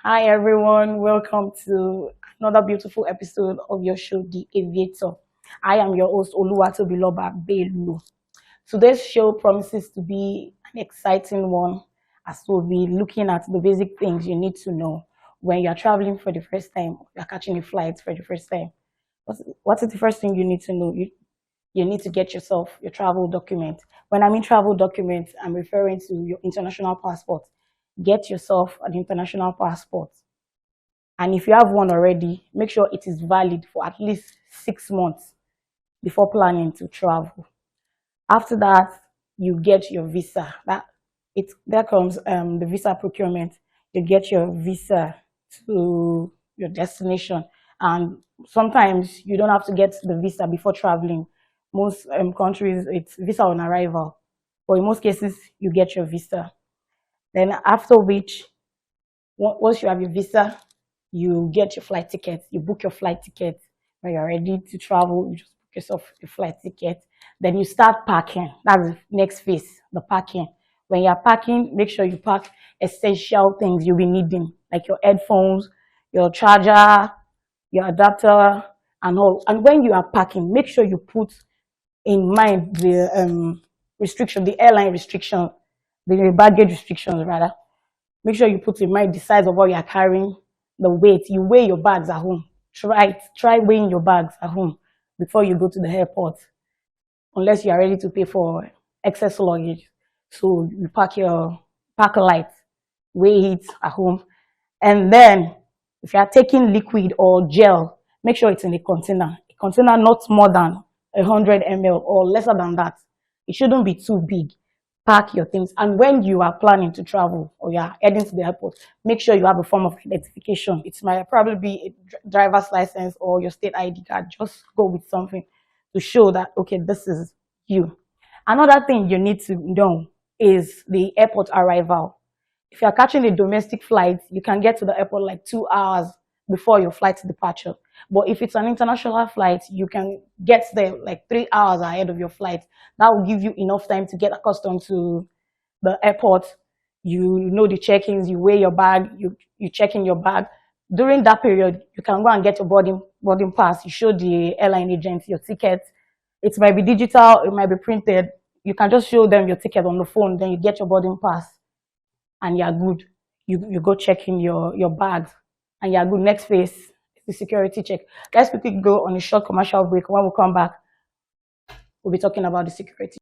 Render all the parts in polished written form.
Hi everyone, welcome to another beautiful episode of your show, The Aviator. I am your host, Oluwatobiloba Bello. Today's show promises to be an exciting one as we'll be looking at the basic things you need to know when you're traveling for the first time, or you're catching a flight for the first time. What is the first thing you need to know? You need to get yourself your travel document. When I mean travel document, I'm referring to your international passport. Get yourself an international passport. And if you have one already, make sure it is valid for at least 6 months before planning to travel. After that, you get your visa. There comes the visa procurement. You get your visa to your destination, and sometimes you don't have to get the visa before traveling. Most countries, it's visa on arrival, but in most cases, you get your visa. Then after which, once you have your visa, you get your flight ticket, you book your flight ticket. When you're ready to travel, you just book yourself a flight ticket. Then you start packing. That's the next phase, the packing. When you're packing, make sure you pack essential things you'll be needing, like your headphones, your charger, your adapter, and all. And when you are packing, make sure you put in mind the restriction, the airline restriction, the baggage restrictions rather. Make sure you put in mind the size of what you are carrying, the weight. You weigh your bags at home. Try weighing your bags at home before you go to the airport, unless you are ready to pay for excess luggage. So you pack a light, weigh it at home, and then if you are taking liquid or gel, make sure it's in a container not more than 100 ml or lesser than that. It shouldn't be too big. Pack your things, and when you are planning to travel or you are heading to the airport, make sure you have a form of identification. It might probably be a driver's license or your state ID card. Just go with something to show that, okay, this is you. Another thing you need to know is the airport arrival. If you're catching a domestic flight, you can get to the airport like 2 hours before your flight departure. But if it's an international flight, you can get there like 3 hours ahead of your flight. That will give you enough time to get accustomed to the airport. You know the check-ins, you weigh your bag, you check in your bag. During that period, you can go and get your boarding pass. You show the airline agent your ticket. It might be digital, it might be printed. You can just show them your ticket on the phone, then you get your boarding pass and you're good. You go check in your bags and you're good. Next phase is the security check. Let's quickly go on a short commercial break. When we come back, we'll be talking about the security.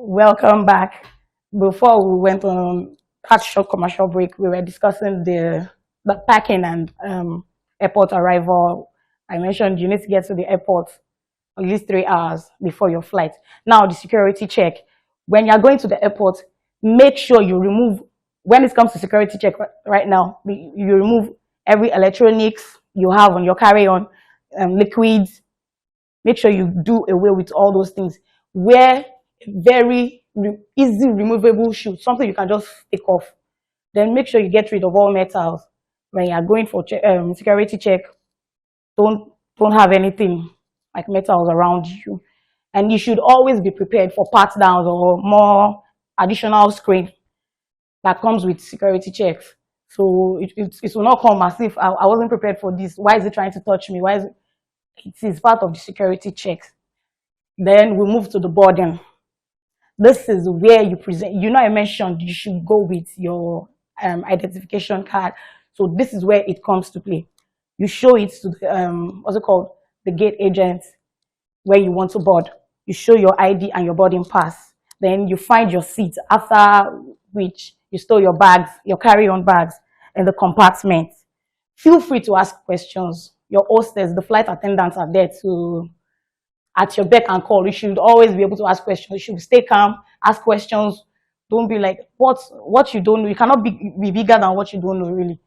Welcome back. Before we went on that short commercial break, we were discussing the packing and airport arrival. I mentioned you need to get to the airport at least 3 hours before your flight. Now, the security check. When you're going to the airport, make sure you remove, when it comes to security check right now, you remove every electronics you have on your carry-on, liquids. Make sure you do away with all those things. Wear very easy removable shoes, something you can just take off. Then make sure you get rid of all metals. When you are going for security check, don't have anything like metals around you. And you should always be prepared for pat downs or more additional screen that comes with security checks. So it will not come as if I wasn't prepared for this. Why is it trying to touch me? It is part of the security checks. Then we move to the boarding. This is where you present. I mentioned you should go with your identification card. So this is where it comes to play. You show it to the, what's it called? The gate agent where you want to board. You show your ID and your boarding pass. Then you find your seat, after which you store your bags, your carry-on bags in the compartment. Feel free to ask questions. Your hostess, the flight attendants are there to at your beck and call. You should always be able to ask questions. You should stay calm, ask questions Don't be like what you don't know. You cannot be bigger than what you don't know, really.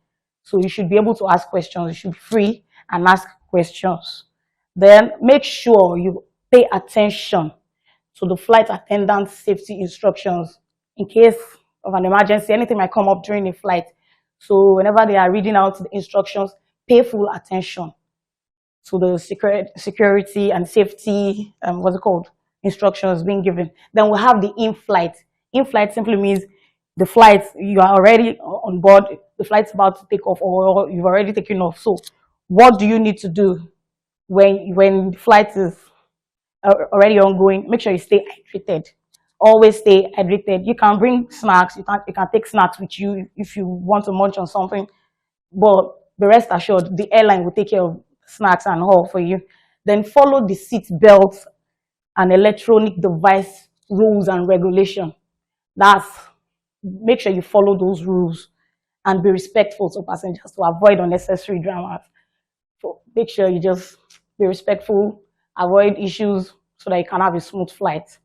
So you should be able to ask questions. You should be free and ask questions. Then make sure you pay attention to the flight attendant's safety instructions in case of an emergency. Anything might come up during a flight. So whenever they are reading out the instructions, pay full attention to the security and safety, what's it called, instructions being given. Then we have the in-flight. In-flight simply means the flight, you are already on board, the flight's about to take off, or you've already taken off. So what do you need to do when the flight is already ongoing? Make sure you stay hydrated. Always stay hydrated. You can bring snacks. You can take snacks with you if you want to munch on something. But the rest assured, the airline will take care of snacks and all for you. Then follow the seat belt and electronic device rules and regulation. That's Make sure you follow those rules and be respectful to passengers to avoid unnecessary dramas. So make sure you just be respectful, avoid issues so that you can have a smooth flight.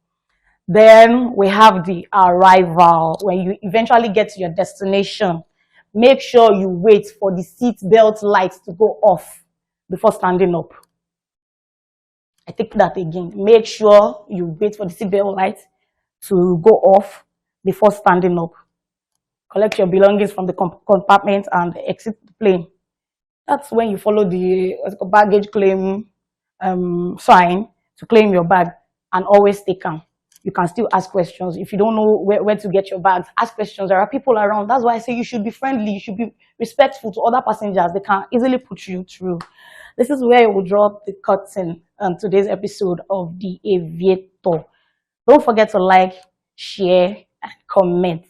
Then we have the arrival. When you eventually get to your destination, make sure you wait for the seat belt lights to go off before standing up. I take that again. Make sure you wait for the seat belt light to go off before standing up. Collect your belongings from the compartment and exit the plane. That's when you follow the baggage claim sign to claim your bag, and always stay calm. You can still ask questions. If you don't know where to get your bags, ask questions. There are people around. That's why I say you should be friendly. You should be respectful to other passengers. They can easily put you through. This is where we will drop the curtain on today's episode of the Aviator. Don't forget to like, share, and comment.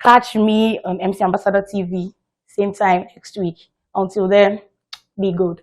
Catch me on MC Ambassador TV, same time next week. Until then, be good.